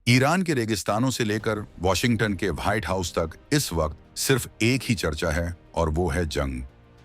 Iran के रेगिस्तानों से लेकर वॉशिंगटन के व्हाइट हाउस तक इस वक्त सिर्फ एक ही चर्चा है और वो है जंग।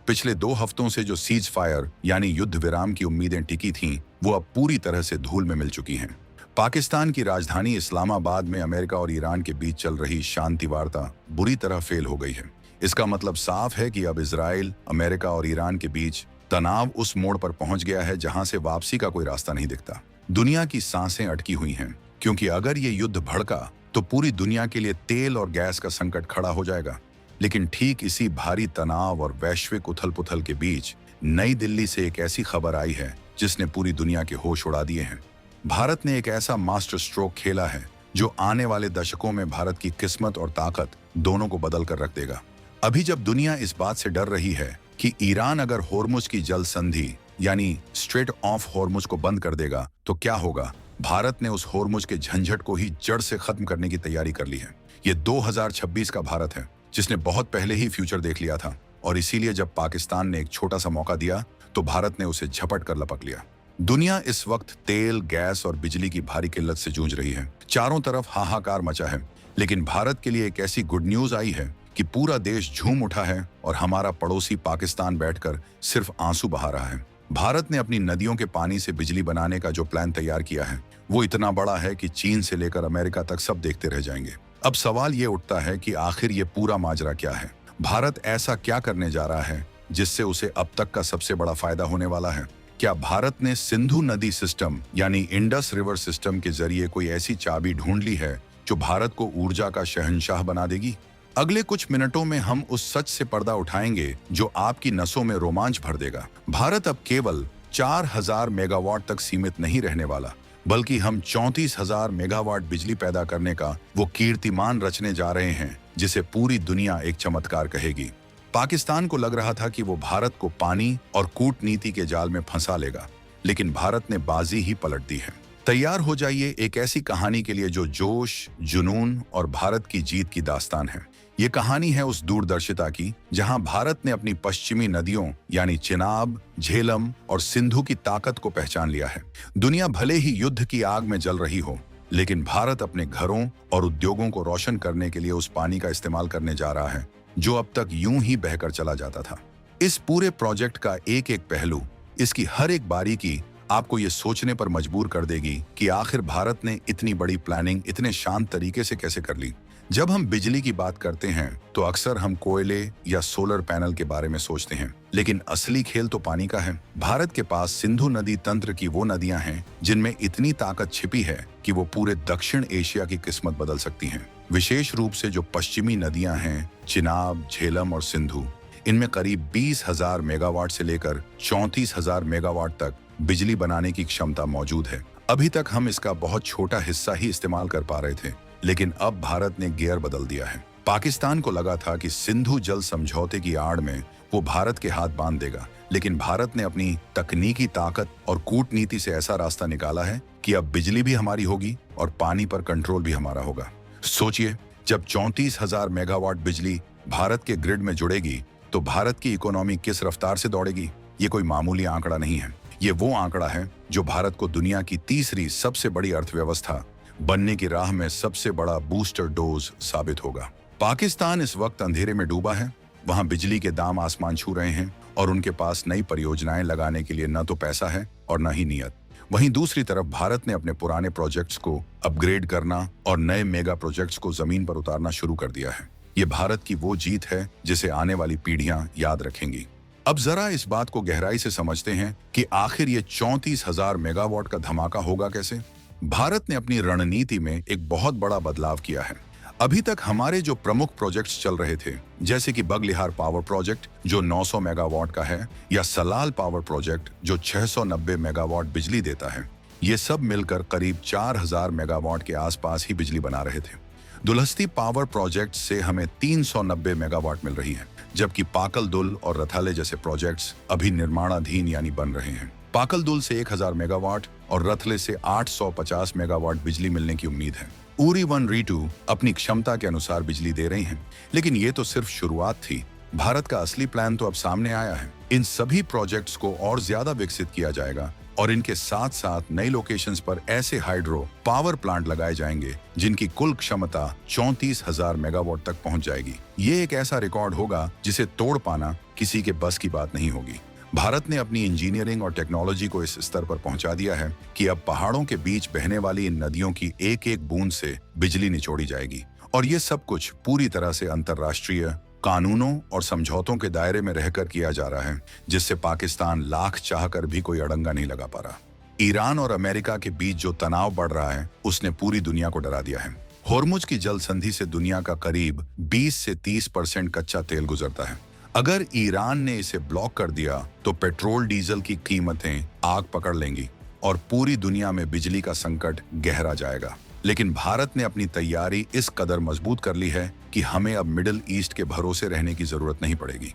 पिछले 2 हफ्तों से जो सीज फायर यानी युद्ध विराम की उम्मीदें टिकी थीं, वो अब पूरी तरह से धूल में मिल चुकी हैं। पाकिस्तान की राजधानी इस्लामाबाद में अमेरिका और ईरान के बीच चल रही शांति वार्ता बुरी तरह फेल हो गई है। इसका मतलब साफ है कि अब इजराइल, अमेरिका और ईरान के बीच तनाव उस मोड़ पर पहुंच गया है जहां से वापसी का कोई रास्ता नहीं दिखता। दुनिया की सांसें अटकी हुई हैं, क्योंकि अगर ये युद्ध भड़का तो पूरी दुनिया के लिए तेल और गैस का संकट खड़ा हो जाएगा। लेकिन ठीक इसी भारी तनाव और वैश्विक उथल-पुथल के बीच नई दिल्ली से एक ऐसी खबर आई है जिसने पूरी दुनिया के होश उड़ा दिए हैं। भारत ने एक ऐसा मास्टर स्ट्रोक खेला है जो आने वाले दशकों में भारत की किस्मत और ताकत दोनों को बदल कर रख देगा। अभी जब दुनिया इस बात से डर रही है कि ईरान अगर होर्मुज की जल संधि यानी स्ट्रेट ऑफ होर्मुज को बंद कर देगा तो क्या होगा, भारत ने उस होर्मुज के झंझट को ही जड़ से खत्म करने की तैयारी कर ली है। ये 2026 का भारत है जिसने बहुत पहले ही फ्यूचर देख लिया था, और इसीलिए जब पाकिस्तान ने एक छोटा सा मौका दिया तो भारत ने उसे झपट कर लपक लिया। दुनिया इस वक्त तेल, गैस और बिजली की भारी किल्लत से जूझ रही है। चारों तरफ हाहाकार मचा है, लेकिन भारत के लिए एक ऐसी गुड न्यूज आई है कि पूरा देश झूम उठा है और हमारा पड़ोसी पाकिस्तान बैठकर सिर्फ आंसू बहा रहा है। भारत ने अपनी नदियों के पानी से बिजली बनाने का जो प्लान तैयार किया है वो इतना बड़ा है कि चीन से लेकर अमेरिका तक सब देखते रह जाएंगे। अब सवाल ये उठता है कि आखिर ये पूरा माजरा क्या है? भारत ऐसा क्या करने जा रहा है जिससे उसे अब तक का सबसे बड़ा फायदा होने वाला है? क्या भारत ने सिंधु नदी सिस्टम यानी इंडस रिवर सिस्टम के जरिए कोई ऐसी चाबी ढूंढ ली है जो भारत को ऊर्जा का शहंशाह बना देगी? अगले कुछ मिनटों में हम उस सच से पर्दा उठाएंगे जो आपकी नसों में रोमांच भर देगा। भारत अब केवल 4000 मेगावाट तक सीमित नहीं रहने वाला, बल्कि हम 34,000 मेगावाट बिजली पैदा करने का वो कीर्तिमान रचने जा रहे हैं जिसे पूरी दुनिया एक चमत्कार कहेगी। पाकिस्तान को लग रहा था कि वो भारत को पानी और कूटनीति के जाल में फंसा लेगा, लेकिन भारत ने बाजी ही पलट दी है। तैयार हो जाइए एक ऐसी कहानी के लिए जो जोश, जुनून और भारत की जीत की दास्तान है। ये कहानी है उस दूरदर्शिता की जहां भारत ने अपनी पश्चिमी नदियों यानी चिनाब, झेलम और सिंधु की ताकत को पहचान लिया है। दुनिया भले ही युद्ध की आग में जल रही हो, लेकिन भारत अपने घरों और उद्योगों को रोशन करने के लिए उस पानी का इस्तेमाल करने जा रहा है जो अब तक यूं ही बहकर चला जाता था। इस पूरे प्रोजेक्ट का एक एक पहलू, इसकी हर एक बारीकी आपको ये सोचने पर मजबूर कर देगी कि आखिर भारत ने इतनी बड़ी प्लानिंग इतने शांत तरीके से कैसे कर ली। जब हम बिजली की बात करते हैं तो अक्सर हम कोयले या सोलर पैनल के बारे में सोचते हैं, लेकिन असली खेल तो पानी का है। भारत के पास सिंधु नदी तंत्र की वो नदियां हैं जिनमें इतनी ताकत छिपी है कि वो पूरे दक्षिण एशिया की किस्मत बदल सकती हैं। विशेष रूप से जो पश्चिमी नदियां हैं, चिनाब, झेलम और सिंधु, इनमें करीब 20,000 मेगावाट से लेकर 34,000 मेगावाट तक बिजली बनाने की क्षमता मौजूद है। अभी तक हम इसका बहुत छोटा हिस्सा ही इस्तेमाल कर पा रहे थे, लेकिन अब भारत ने गियर बदल दिया है। पाकिस्तान को लगा था कि सिंधु जल समझौते की आड़ में वो भारत के हाथ बांध देगा, लेकिन भारत ने अपनी तकनीकी ताकत और कूटनीति से ऐसा रास्ता निकाला है कि अब बिजली भी हमारी होगी और पानी पर कंट्रोल भी हमारा होगा। सोचिए, जब 34,000 मेगावाट बिजली भारत के ग्रिड में जुड़ेगी तो भारत की इकोनॉमी किस रफ्तार से दौड़ेगी। ये कोई मामूली आंकड़ा नहीं है, ये वो आंकड़ा है जो भारत को दुनिया की तीसरी सबसे बड़ी अर्थव्यवस्था बनने की राह में सबसे बड़ा बूस्टर डोज साबित होगा। पाकिस्तान इस वक्त अंधेरे में डूबा है, वहां बिजली के दाम आसमान छू रहे हैं और उनके पास नई परियोजनाएं लगाने के लिए न तो पैसा है और न ही नियत। वहीं दूसरी तरफ भारत ने अपने पुराने प्रोजेक्ट्स को अपग्रेड करना और नए मेगा प्रोजेक्ट्स को जमीन पर उतारना शुरू कर दिया है। ये भारत की वो जीत है जिसे आने वाली पीढ़ियां याद रखेंगी। अब जरा इस बात को गहराई से समझते हैं कि आखिर ये 34,000 मेगावाट का धमाका होगा कैसे। भारत ने अपनी रणनीति में एक बहुत बड़ा बदलाव किया है। अभी तक हमारे जो प्रमुख प्रोजेक्ट्स चल रहे थे, जैसे कि बगलिहार पावर प्रोजेक्ट जो 900 मेगावाट का है, या सलाल पावर प्रोजेक्ट जो 690 मेगावाट बिजली देता है, ये सब मिलकर करीब 4,000 मेगावाट के आसपास ही बिजली बना रहे थे। दुलहस्ती पावर प्रोजेक्ट से हमें 390 मेगावाट मिल रही है, जबकि पाकल दुल और रथाले जैसे प्रोजेक्ट्स अभी निर्माणाधीन यानी बन रहे हैं। पाकल दुल से 1000 मेगावाट और रथले से 850 मेगावाट बिजली मिलने की उम्मीद है। उरी 1 री 2 अपनी क्षमता के अनुसार बिजली दे रही हैं, लेकिन ये तो सिर्फ शुरुआत थी। भारत का असली प्लान तो अब सामने आया है। इन सभी प्रोजेक्ट्स को और ज्यादा विकसित किया जाएगा और इनके साथ साथ नई लोकेशंस पर ऐसे हाइड्रो पावर प्लांट लगाए जाएंगे जिनकी कुल क्षमता 34,000 मेगावाट तक पहुंच जाएगी। ये एक ऐसा रिकॉर्ड होगा जिसे तोड़ पाना किसी के बस की बात नहीं होगी। भारत ने अपनी इंजीनियरिंग और टेक्नोलॉजी को इस स्तर पर पहुंचा दिया है कि अब पहाड़ों के बीच बहने वाली इन नदियों की एक एक बूंद से बिजली निचोड़ी जाएगी, और ये सब कुछ पूरी तरह से अंतर्राष्ट्रीय कानूनों और समझौतों के दायरे में रहकर किया जा रहा है, जिससे पाकिस्तान लाख चाहकर भी कोई अड़ंगा नहीं लगा पा रहा। ईरान और अमेरिका के बीच जो तनाव बढ़ रहा है उसने पूरी दुनिया को डरा दिया है। होर्मुज की जल संधि से दुनिया का करीब 20 से 30% कच्चा तेल गुजरता है। अगर ईरान ने इसे ब्लॉक कर दिया तो पेट्रोल डीजल की कीमतें आग पकड़ लेंगी और पूरी दुनिया में बिजली का संकट गहरा जाएगा। लेकिन भारत ने अपनी तैयारी इस कदर मजबूत कर ली है कि हमें अब मिडिल ईस्ट के भरोसे रहने की जरूरत नहीं पड़ेगी।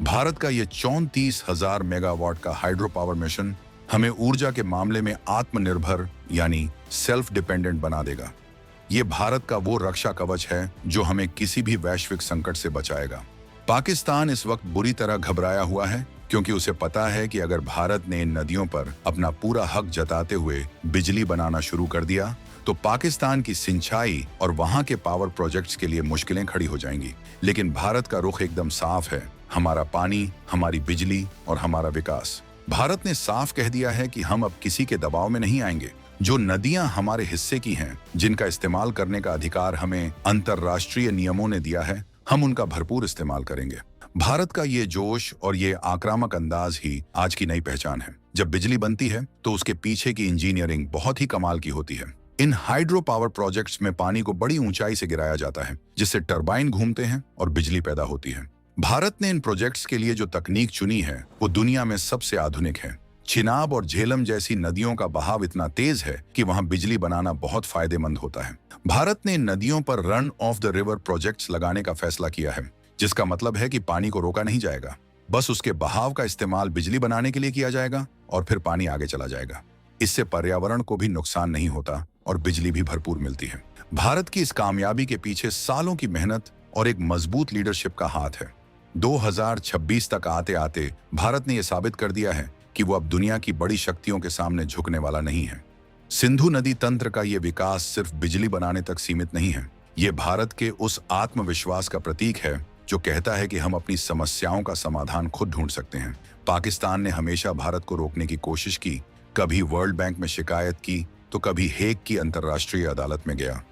भारत का ये 34,000 मेगावाट का हाइड्रो पावर मिशन हमें ऊर्जा के मामले में आत्मनिर्भर यानी सेल्फ डिपेंडेंट बना देगा। ये भारत का वो रक्षा कवच है जो हमें किसी भी वैश्विक संकट से बचाएगा। पाकिस्तान इस वक्त बुरी तरह घबराया हुआ है क्योंकि उसे पता है कि अगर भारत ने इन नदियों पर अपना पूरा हक जताते हुए बिजली बनाना शुरू कर दिया तो पाकिस्तान की सिंचाई और वहां के पावर प्रोजेक्ट्स के लिए मुश्किलें खड़ी हो जाएंगी। लेकिन भारत का रुख एकदम साफ है, हमारा पानी, हमारी बिजली और हमारा विकास। भारत ने साफ कह दिया है कि हम अब किसी के दबाव में नहीं आएंगे। जो नदियां हमारे हिस्से की हैं, जिनका इस्तेमाल करने का अधिकार हमें अंतर्राष्ट्रीय नियमों ने दिया है, हम उनका भरपूर इस्तेमाल करेंगे। भारत का ये जोश और ये आक्रामक अंदाज ही आज की नई पहचान है। जब बिजली बनती है तो उसके पीछे की इंजीनियरिंग बहुत ही कमाल की होती है। इन हाइड्रो पावर प्रोजेक्ट्स में पानी को बड़ी ऊंचाई से गिराया जाता है, जिससे टरबाइन घूमते हैं और बिजली पैदा होती है। भारत ने इन प्रोजेक्ट्स के लिए जो तकनीक चुनी है वो दुनिया में सबसे आधुनिक है। चिनाब और झेलम जैसी नदियों का बहाव इतना तेज है कि वहां बिजली बनाना बहुत फायदेमंद होता है। भारत ने इन नदियों पर run of the river projects लगाने का फैसला किया है, जिसका मतलब है कि पानी को रोका नहीं जाएगा, बस उसके बहाव का इस्तेमाल बिजली बनाने के लिए किया जाएगा और फिर पानी आगे चला जाएगा। इससे पर्यावरण को भी नुकसान नहीं होता और बिजली भी भरपूर मिलती है। भारत की इस कामयाबी के पीछे सालों की मेहनत और एक मजबूत लीडरशिप का हाथ है। 2026 तक आते आते भारत ने यह साबित कर दिया है कि वो अब दुनिया की बड़ी शक्तियों के सामने झुकने वाला नहीं है। सिंधु नदी तंत्र का ये विकास सिर्फ बिजली बनाने तक सीमित नहीं है। ये भारत के उस आत्मविश्वास का प्रतीक है जो कहता है कि हम अपनी समस्याओं का समाधान खुद ढूंढ सकते हैं। पाकिस्तान ने हमेशा भारत को रोकने की कोशिश की, कभी वर्ल्ड बैंक में शिकायत की तो कभी हेग की अंतर्राष्ट्रीय अदालत में गया,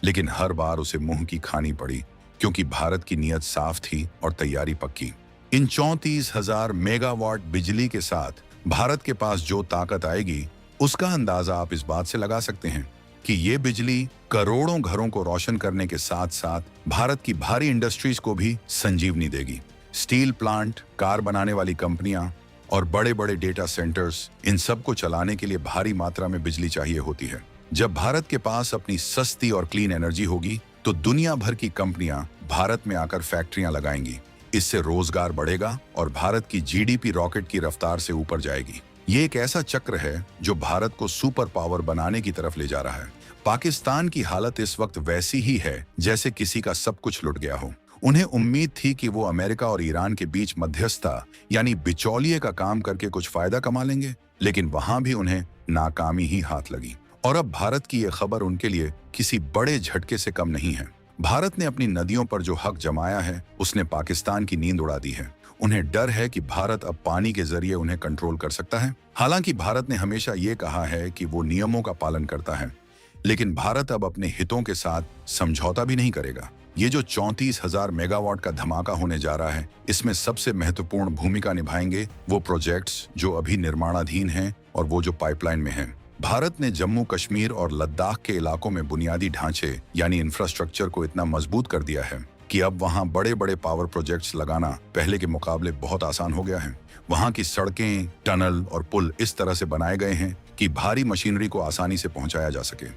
लेकिन हर बार उसे मुंह की खानी पड़ी क्योंकि भारत की नीयत साफ थी और तैयारी पक्की। इन 34,000 मेगावाट बिजली के साथ भारत के पास जो ताकत आएगी उसका अंदाजा आप इस बात से लगा सकते हैं कि ये बिजली करोड़ों घरों को रोशन करने के साथ साथ भारत की भारी इंडस्ट्रीज को भी संजीवनी देगी। स्टील प्लांट, कार बनाने वाली कंपनियां और बड़े बड़े डेटा सेंटर्स, इन सब को चलाने के लिए भारी मात्रा में बिजली चाहिए होती है। जब भारत के पास अपनी सस्ती और क्लीन एनर्जी होगी तो दुनिया भर की कंपनियां भारत में आकर फैक्ट्रियां लगाएंगी। इससे रोजगार बढ़ेगा और भारत की जीडीपी रॉकेट की रफ्तार से ऊपर जाएगी। ये एक ऐसा चक्र है जो भारत को सुपर पावर बनाने की तरफ ले जा रहा है। पाकिस्तान की हालत इस वक्त वैसी ही है जैसे किसी का सब कुछ लुट गया हो। उन्हें उम्मीद थी कि वो अमेरिका और ईरान के बीच मध्यस्थता यानी बिचौलिए का काम करके कुछ फायदा कमा लेंगे, लेकिन वहां भी उन्हें नाकामी ही हाथ लगी। और अब भारत की ये खबर उनके लिए किसी बड़े झटके से कम नहीं है। भारत ने अपनी नदियों पर जो हक जमाया है उसने पाकिस्तान की नींद उड़ा दी है। उन्हें डर है कि भारत अब पानी के जरिए उन्हें कंट्रोल कर सकता है। हालांकि भारत ने हमेशा ये कहा है कि वो नियमों का पालन करता है, लेकिन भारत अब अपने हितों के साथ समझौता भी नहीं करेगा। ये जो 34,000 मेगावाट का धमाका होने जा रहा है, इसमें सबसे महत्वपूर्ण भूमिका निभाएंगे वो प्रोजेक्ट्स जो अभी निर्माणाधीन हैं और वो जो पाइपलाइन में हैं। भारत ने जम्मू कश्मीर और लद्दाख के इलाकों में बुनियादी ढांचे यानी इंफ्रास्ट्रक्चर को इतना मजबूत कर दिया है कि अब वहां बड़े बड़े पावर प्रोजेक्ट्स लगाना पहले के मुकाबले बहुत आसान हो गया है। वहां की सड़कें, टनल और पुल इस तरह से बनाए गए हैं कि भारी मशीनरी को आसानी से पहुंचाया जा सके।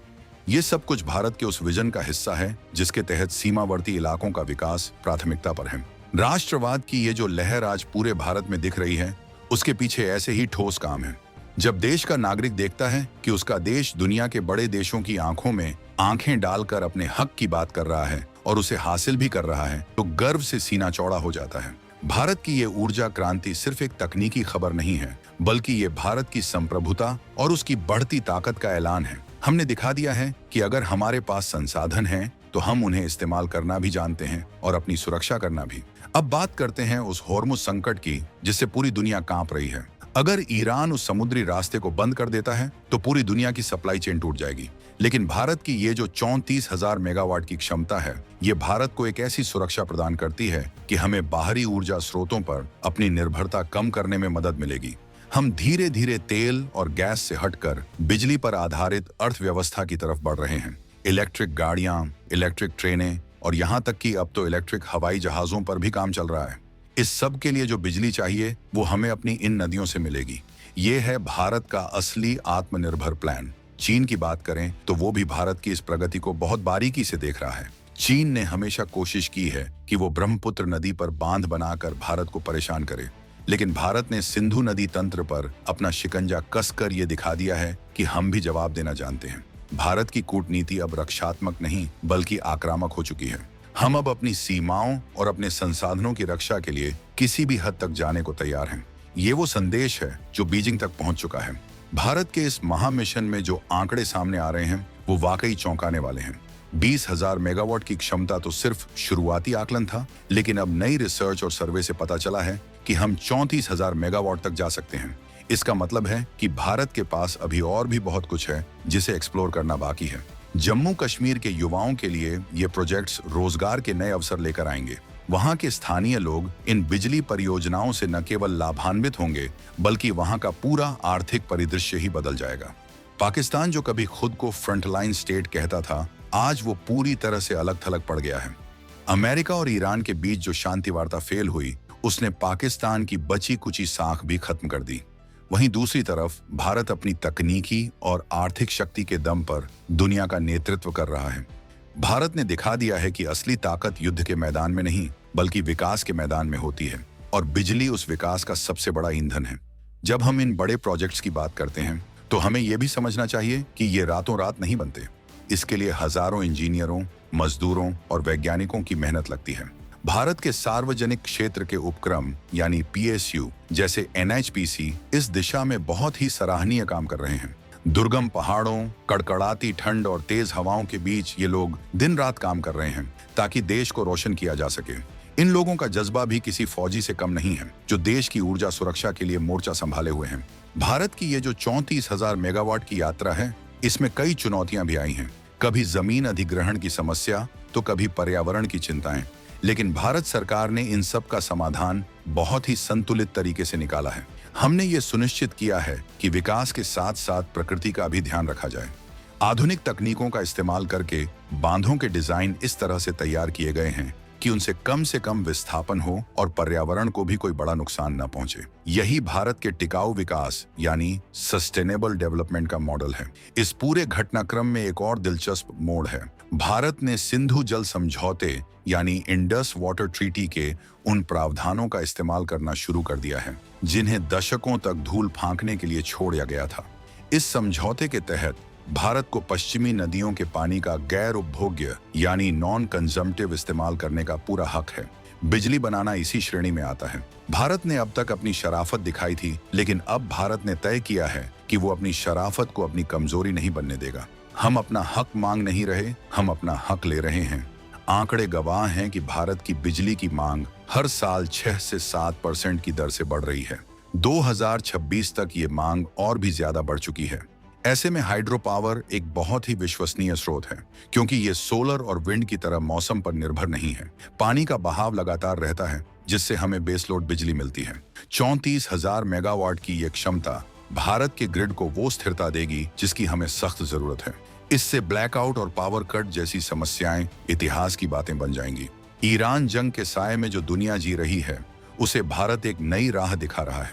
ये सब कुछ भारत के उस विजन का हिस्सा है जिसके तहत सीमावर्ती इलाकों का विकास प्राथमिकता पर है। राष्ट्रवाद की ये जो लहर आज पूरे भारत में दिख रही है, उसके पीछे ऐसे ही ठोस काम है। जब देश का नागरिक देखता है कि उसका देश दुनिया के बड़े देशों की आंखों में आंखें डालकर अपने हक की बात कर रहा है और उसे हासिल भी कर रहा है, तो गर्व से सीना चौड़ा हो जाता है। भारत की ये ऊर्जा क्रांति सिर्फ एक तकनीकी खबर नहीं है, बल्कि ये भारत की संप्रभुता और उसकी बढ़ती ताकत का ऐलान है। हमने दिखा दिया है कि अगर हमारे पास संसाधन हैं तो हम उन्हें इस्तेमाल करना भी जानते हैं और अपनी सुरक्षा करना भी। अब बात करते हैं उस होर्मुज संकट की जिससे पूरी दुनिया कांप रही है। अगर ईरान उस समुद्री रास्ते को बंद कर देता है तो पूरी दुनिया की सप्लाई चेन टूट जाएगी। लेकिन भारत की ये जो 34,000 मेगावाट की क्षमता है, ये भारत को एक ऐसी सुरक्षा प्रदान करती है कि हमें बाहरी ऊर्जा स्रोतों पर अपनी निर्भरता कम करने में मदद मिलेगी। हम धीरे धीरे तेल और गैस से हटकर बिजली पर आधारित अर्थव्यवस्था की तरफ बढ़ रहे हैं। इलेक्ट्रिक गाड़ियां, इलेक्ट्रिक ट्रेनें और यहाँ तक कि अब तो इलेक्ट्रिक हवाई जहाजों पर भी काम चल रहा है। इस सब के लिए जो बिजली चाहिए वो हमें अपनी इन नदियों से मिलेगी। ये है भारत का असली आत्मनिर्भर प्लान। चीन की बात करें तो वो भी भारत की इस प्रगति को बहुत बारीकी से देख रहा है। चीन ने हमेशा कोशिश की है कि वो ब्रह्मपुत्र नदी पर बांध बनाकर भारत को परेशान करे, लेकिन भारत ने सिंधु नदी तंत्र पर अपना शिकंजा कसकर ये दिखा दिया है कि हम भी जवाब देना जानते हैं। भारत की कूटनीति अब रक्षात्मक नहीं बल्कि आक्रामक हो चुकी है। हम अब अपनी सीमाओं और अपने संसाधनों की रक्षा के लिए किसी भी हद तक जाने को तैयार हैं। ये वो संदेश है जो बीजिंग तक पहुंच चुका है। भारत के इस महामिशन में जो आंकड़े सामने आ रहे हैं वो वाकई चौंकाने वाले हैं। 20,000 मेगावाट की क्षमता तो सिर्फ शुरुआती आकलन था, लेकिन अब नई रिसर्च और सर्वे से पता चला है कि हम 34,000 मेगावाट तक जा सकते हैं। इसका मतलब है कि भारत के पास अभी और भी बहुत कुछ है जिसे एक्सप्लोर करना बाकी है। जम्मू कश्मीर के युवाओं के लिए ये प्रोजेक्ट्स रोजगार के नए अवसर लेकर आएंगे। वहां के स्थानीय लोग इन बिजली परियोजनाओं से न केवल लाभान्वित होंगे बल्कि वहां का पूरा आर्थिक परिदृश्य ही बदल जाएगा। पाकिस्तान जो कभी खुद को फ्रंटलाइन स्टेट कहता था, आज वो पूरी तरह से अलग थलग पड़ गया है। अमेरिका और ईरान के बीच जो शांति वार्ता फेल हुई, उसने पाकिस्तान की बची कुची साख भी खत्म कर दी। वहीं दूसरी तरफ भारत अपनी तकनीकी और आर्थिक शक्ति के दम पर दुनिया का नेतृत्व कर रहा है। भारत ने दिखा दिया है कि असली ताकत युद्ध के मैदान में नहीं बल्कि विकास के मैदान में होती है, और बिजली उस विकास का सबसे बड़ा ईंधन है। जब हम इन बड़े प्रोजेक्ट्स की बात करते हैं तो हमें यह भी समझना चाहिए कि ये रातों रात नहीं बनते। इसके लिए हजारों इंजीनियरों, मजदूरों और वैज्ञानिकों की मेहनत लगती है। भारत के सार्वजनिक क्षेत्र के उपक्रम यानी PSU जैसे NHPC इस दिशा में बहुत ही सराहनीय काम कर रहे हैं। दुर्गम पहाड़ों, कड़कड़ाती ठंड और तेज हवाओं के बीच ये लोग दिन रात काम कर रहे हैं ताकि देश को रोशन किया जा सके। इन लोगों का जज्बा भी किसी फौजी से कम नहीं है जो देश की ऊर्जा सुरक्षा के लिए मोर्चा संभाले हुए हैं। भारत की ये जो 34,000 मेगावाट की यात्रा है, इसमें कई चुनौतियां भी आई हैं। कभी जमीन अधिग्रहण की समस्या तो कभी पर्यावरण की चिंताएं, लेकिन भारत सरकार ने इन सब का समाधान बहुत ही संतुलित तरीके से निकाला है। हमने ये सुनिश्चित किया है कि विकास के साथ साथ प्रकृति का भी ध्यान रखा जाए। आधुनिक तकनीकों का इस्तेमाल करके बांधों के डिजाइन इस तरह से तैयार किए गए हैं कि उनसे कम विस्थापन हो और पर्यावरण को भी कोई बड़ा नुकसान न पहुंचे। यही भारत के टिकाऊ विकास यानी सस्टेनेबल डेवलपमेंट का मॉडल है। इस पूरे घटनाक्रम में एक और दिलचस्प मोड़ है। भारत ने सिंधु जल समझौते यानी इंडस वाटर ट्रीटी के उन प्रावधानों का इस्तेमाल करना शुरू कर दिया है जिन्हें दशकों तक धूल फांकने के लिए छोड़ा गया था। इस समझौते के तहत भारत को पश्चिमी नदियों के पानी का गैर उपभोग्य यानी नॉन कंजम्पटिव इस्तेमाल करने का पूरा हक है। बिजली बनाना इसी श्रेणी में आता है। भारत ने अब तक अपनी शराफत दिखाई थी, लेकिन अब भारत ने तय किया है कि वो अपनी शराफत को अपनी कमजोरी नहीं बनने देगा। हम अपना हक मांग नहीं रहे, हम अपना हक ले रहे हैं। आंकड़े गवाह हैं कि भारत की बिजली की मांग हर साल 6 से 7% की दर से बढ़ रही है। 2026 तक ये मांग और भी ज्यादा बढ़ चुकी है। ऐसे में हाइड्रो पावर एक बहुत ही विश्वसनीय स्रोत है, क्योंकि ये सोलर और विंड की तरह मौसम पर निर्भर नहीं है। पानी का बहाव लगातार रहता है, जिससे हमें बेसलोड बिजली मिलती है। 34,000 मेगावाट की ये क्षमता भारत के ग्रिड को वो स्थिरता देगी जिसकी हमें सख्त जरूरत है। इससे ब्लैकआउट और पावर कट जैसी समस्याएं इतिहास की बातें बन जाएंगी। ईरान जंग के साए में जो दुनिया जी रही है, उसे भारत एक नई राह दिखा रहा है।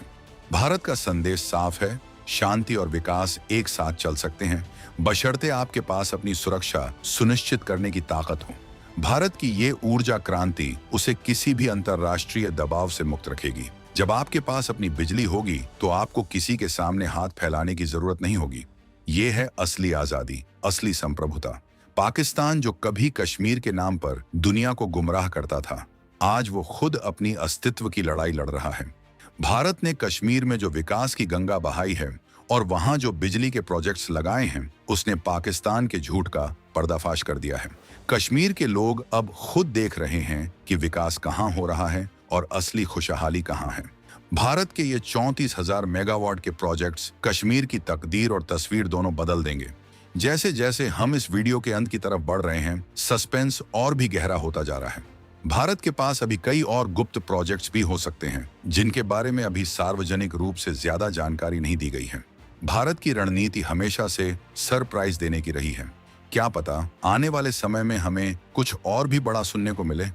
भारत का संदेश साफ है, शांति और विकास एक साथ चल सकते हैं, बशर्ते आपके पास अपनी सुरक्षा सुनिश्चित करने की ताकत हो। भारत की ये ऊर्जा क्रांति उसे किसी भी अंतर्राष्ट्रीय दबाव से मुक्त रखेगी। जब आपके पास अपनी बिजली होगी तो आपको किसी के सामने हाथ फैलाने की जरूरत नहीं होगी। ये है असली आजादी, असली संप्रभुता। पाकिस्तान जो कभी कश्मीर के नाम पर दुनिया को गुमराह करता था, आज वो खुद अपनी अस्तित्व की लड़ाई लड़ रहा है। भारत ने कश्मीर में जो विकास की गंगा बहाई है और वहां जो बिजली के प्रोजेक्ट्स लगाए हैं, उसने पाकिस्तान के झूठ का पर्दाफाश कर दिया है। कश्मीर के लोग अब खुद देख रहे हैं कि विकास कहां हो रहा है और असली खुशहाली कहां है। भारत के ये 34,000 मेगावाट के प्रोजेक्ट्स कश्मीर की तकदीर और तस्वीर दोनों बदल देंगे। जैसे जैसे हम इस वीडियो के अंत की तरफ बढ़ रहे हैं, सस्पेंस और भी गहरा होता जा रहा है। भारत के पास अभी कई और गुप्त प्रोजेक्ट्स भी हो सकते हैं, जिनके बारे में अभी सार्वजनिक रूप से ज्यादा जानकारी नहीं दी गई है। भारत की रणनीति हमेशा से सरप्राइज देने की रही है। क्या पता आने वाले समय में हमें कुछ और भी बड़ा सुनने को मिले।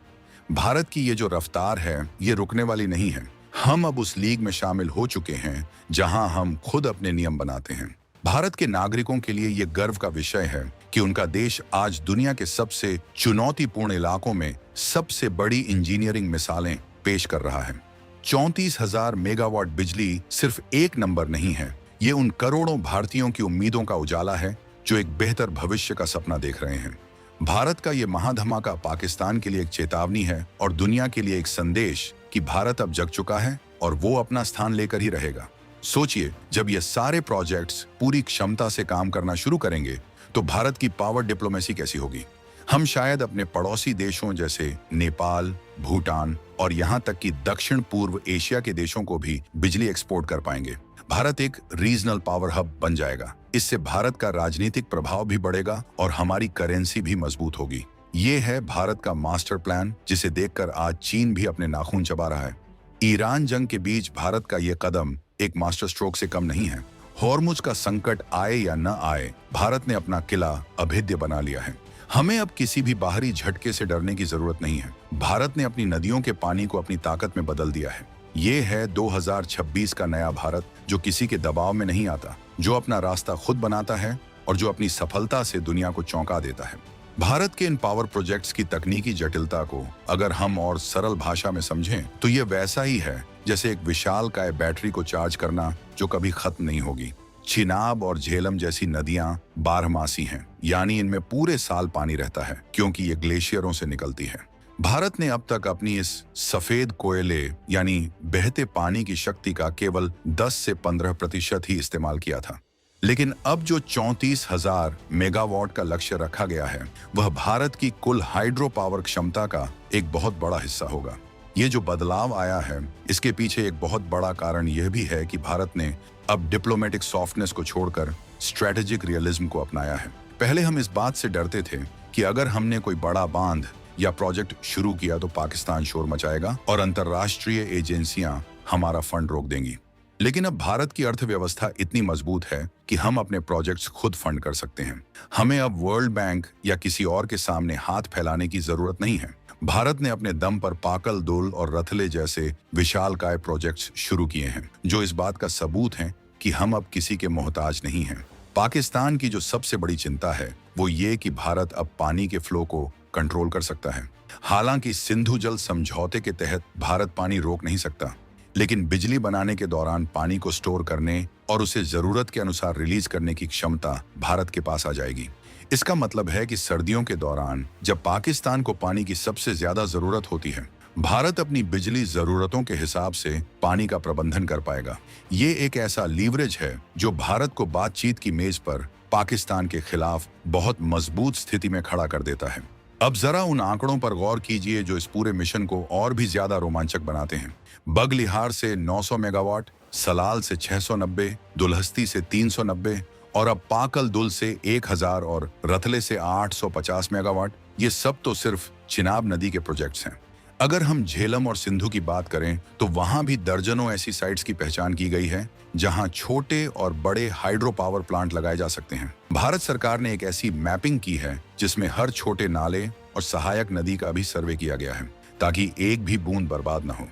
भारत की ये जो रफ्तार है, ये रुकने वाली नहीं है। हम अब उस लीग में शामिल हो चुके हैं जहां हम खुद अपने नियम बनाते हैं। भारत के नागरिकों के लिए ये गर्व का विषय है कि उनका देश आज दुनिया के सबसे चुनौतीपूर्ण इलाकों में सबसे बड़ी इंजीनियरिंग मिसालें पेश कर रहा है। 34,000 मेगावाट बिजली सिर्फ एक नंबर नहीं है, ये उन करोड़ों भारतीयों की उम्मीदों का उजाला है जो एक बेहतर भविष्य का सपना देख रहे हैं। भारत का ये महाधमाका पाकिस्तान के लिए एक चेतावनी है और दुनिया के लिए एक संदेश कि भारत अब जग चुका है और वो अपना स्थान लेकर ही रहेगा। सोचिए, जब ये सारे प्रोजेक्ट्स पूरी क्षमता से काम करना शुरू करेंगे तो भारत की पावर डिप्लोमेसी कैसी होगी। हम शायद अपने पड़ोसी देशों जैसे नेपाल, भूटान और यहाँ तक कि दक्षिण पूर्व एशिया के देशों को भी बिजली एक्सपोर्ट कर पाएंगे। भारत एक रीजनल पावर हब बन जाएगा। इससे भारत का राजनीतिक प्रभाव भी बढ़ेगा और हमारी करेंसी भी मजबूत होगी। ये है भारत का मास्टर प्लान, जिसे देखकर आज चीन भी अपने नाखून चबा रहा है। ईरान जंग के बीच भारत का ये कदम एक मास्टर स्ट्रोक से कम नहीं है। हॉर्मुज का संकट आए या न आए, भारत ने अपना किला अभेद्य बना लिया है। हमें अब किसी भी बाहरी झटके से डरने की जरूरत नहीं है। भारत ने अपनी नदियों के पानी को अपनी ताकत में बदल दिया है। ये है 2026 का नया भारत, जो किसी के दबाव में नहीं आता, जो अपना रास्ता खुद बनाता है और जो अपनी सफलता से दुनिया को चौंका देता है। भारत के इन पावर प्रोजेक्ट्स की तकनीकी जटिलता को अगर हम और सरल भाषा में समझें तो ये वैसा ही है जैसे एक विशालकाय बैटरी को चार्ज करना जो कभी खत्म नहीं होगी। चिनाब और झेलम जैसी नदियां बारहमासी हैं, यानी इनमें पूरे साल पानी रहता है क्योंकि ये ग्लेशियरों से निकलती है। भारत ने अब तक अपनी इस सफेद कोयले यानी बहते पानी की शक्ति का केवल 10 से 15% ही इस्तेमाल किया था। लेकिन अब जो 34,000 मेगावाट का लक्ष्य रखा गया है, वह भारत की कुल हाइड्रो पावर क्षमता का एक बहुत बड़ा हिस्सा होगा। ये जो बदलाव आया है, इसके पीछे एक बहुत बड़ा कारण यह भी है कि भारत ने अब डिप्लोमेटिक सॉफ्टनेस को छोड़कर स्ट्रेटेजिक रियलिज्म को अपनाया है। पहले हम इस बात से डरते थे कि अगर हमने कोई बड़ा बांध या प्रोजेक्ट शुरू किया तो पाकिस्तान शोर मचाएगा और अंतर्राष्ट्रीय एजेंसियां हमारा फंड रोक देंगी। लेकिन अब भारत की अर्थव्यवस्था इतनी मजबूत है कि हम अपने प्रोजेक्ट्स खुद फंड कर सकते हैं। हमें अब वर्ल्ड बैंक या किसी और के सामने हाथ फैलाने की जरूरत नहीं है। भारत ने अपने दम पर पाकल दुल और रथले जैसे विशालकाय प्रोजेक्ट्स शुरू किए हैं, जो इस बात का सबूत हैं कि हम अब किसी के मोहताज नहीं हैं। पाकिस्तान की जो सबसे बड़ी चिंता है वो ये कि भारत अब पानी के फ्लो को कंट्रोल कर सकता है। हालांकि सिंधु जल समझौते के तहत भारत पानी रोक नहीं सकता, लेकिन बिजली बनाने के दौरान पानी को स्टोर करने और उसे जरूरत के अनुसार रिलीज करने की क्षमता भारत के पास आ जाएगी। इसका मतलब है कि सर्दियों के दौरान जब पाकिस्तान को पानी की सबसे ज्यादा जरूरत होती है, भारत अपनी बिजली जरूरतों के हिसाब से पानी का प्रबंधन कर पाएगा। ये एक ऐसा लीवरेज है जो भारत को बातचीत की मेज पर पाकिस्तान के खिलाफ बहुत मजबूत स्थिति में खड़ा कर देता है। अब जरा उन आंकड़ों पर गौर कीजिए जो इस पूरे मिशन को और भी ज्यादा रोमांचक बनाते हैं। बगलिहार से 900 मेगावाट, सलाल से 690, दुलहस्ती से 390 और अब पाकल दुल से 1000 और रतले से 850 मेगावाट। ये सब तो सिर्फ चिनाब नदी के प्रोजेक्ट्स हैं। अगर हम झेलम और सिंधु की बात करें तो वहां भी दर्जनों ऐसी साइट्स की पहचान की गई है जहां छोटे और बड़े हाइड्रो पावर प्लांट लगाए जा सकते हैं। भारत सरकार ने एक ऐसी मैपिंग की है जिसमें हर छोटे नाले और सहायक नदी का भी सर्वे किया गया है ताकि एक भी बूंद बर्बाद न हो।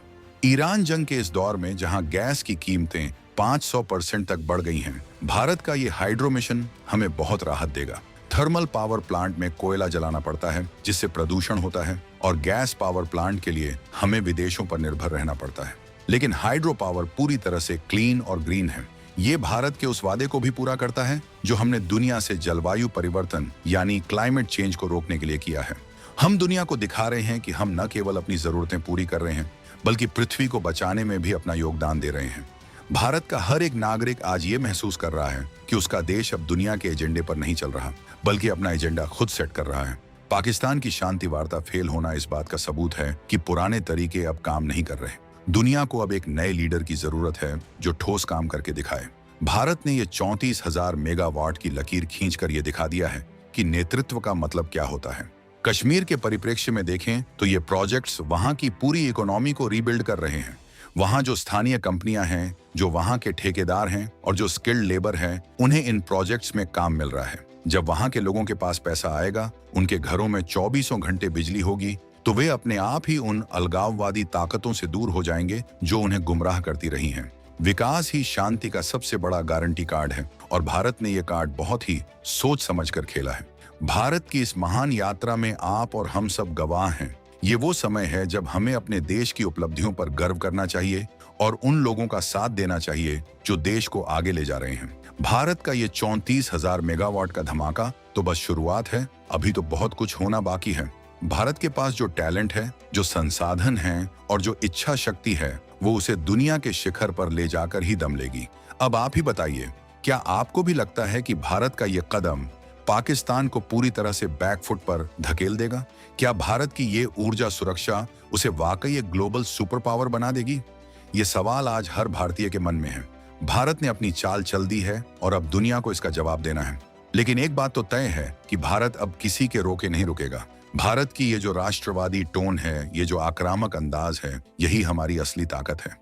ईरान जंग के इस दौर में जहां गैस की कीमतें 500% तक बढ़ गई हैं, भारत का ये हाइड्रो मिशन हमें बहुत राहत देगा। थर्मल पावर प्लांट में कोयला जलाना पड़ता है जिससे प्रदूषण होता है और गैस पावर प्लांट के लिए हमें विदेशों पर निर्भर रहना पड़ता है। लेकिन हाइड्रो पावर पूरी तरह से क्लीन और ग्रीन है। ये भारत के उस वादे को भी पूरा करता है जो हमने दुनिया से जलवायु परिवर्तन यानी क्लाइमेट चेंज को रोकने के लिए किया है। हम दुनिया को दिखा रहे हैं कि हम न केवल अपनी जरूरतें पूरी कर रहे हैं बल्कि पृथ्वी को बचाने में भी अपना योगदान दे रहे हैं। भारत का हर एक नागरिक आज ये महसूस कर रहा है कि उसका देश अब दुनिया के एजेंडे पर नहीं चल रहा, बल्कि अपना एजेंडा खुद सेट कर रहा है। पाकिस्तान की शांति वार्ता फेल होना इस बात का सबूत है कि पुराने तरीके अब काम नहीं कर रहे। दुनिया को अब एक नए लीडर की जरूरत है जो ठोस काम करके दिखाए। भारत ने ये 34,000 मेगावाट की लकीर खींचकर ये दिखा दिया है कि नेतृत्व का मतलब क्या होता है। कश्मीर के परिप्रेक्ष्य में देखें तो ये प्रोजेक्ट्स वहां की पूरी इकोनॉमी को रीबिल्ड कर रहे हैं। वहां जो स्थानीय कंपनियां हैं, जो वहां के ठेकेदार हैं और जो स्किल्ड लेबर है, उन्हें इन प्रोजेक्ट्स में काम मिल रहा है। जब वहां के लोगों के पास पैसा आएगा, उनके घरों में 24 घंटे बिजली होगी, तो वे अपने आप ही उन अलगाववादी ताकतों से दूर हो जाएंगे जो उन्हें गुमराह करती रही हैं। विकास ही शांति का सबसे बड़ा गारंटी कार्ड है और भारत ने यह कार्ड बहुत ही सोच समझकर खेला है। भारत की इस महान यात्रा में आप और हम सब गवाह हैं। ये वो समय है जब हमें अपने देश की उपलब्धियों पर गर्व करना चाहिए और उन लोगों का साथ देना चाहिए जो देश को आगे ले जा रहे हैं। भारत का ये 34,000 मेगावाट का धमाका तो बस शुरुआत है, अभी तो बहुत कुछ होना बाकी है। भारत के पास जो टैलेंट है, जो संसाधन हैं और जो इच्छा शक्ति है, वो उसे दुनिया के शिखर पर ले जाकर ही दम लेगी। अब आप ही बताइए, क्या आपको भी लगता है कि भारत का ये कदम पाकिस्तान को पूरी तरह से बैकफुट पर धकेल देगा? क्या भारत की ये ऊर्जा सुरक्षा उसे वाकई एक ग्लोबल सुपर पावर बना देगी? ये सवाल आज हर भारतीय के मन में है। भारत ने अपनी चाल चल दी है और अब दुनिया को इसका जवाब देना है। लेकिन एक बात तो तय है कि भारत अब किसी के रोके नहीं रुकेगा। भारत की ये जो राष्ट्रवादी टोन है, ये जो आक्रामक अंदाज है, यही हमारी असली ताकत है।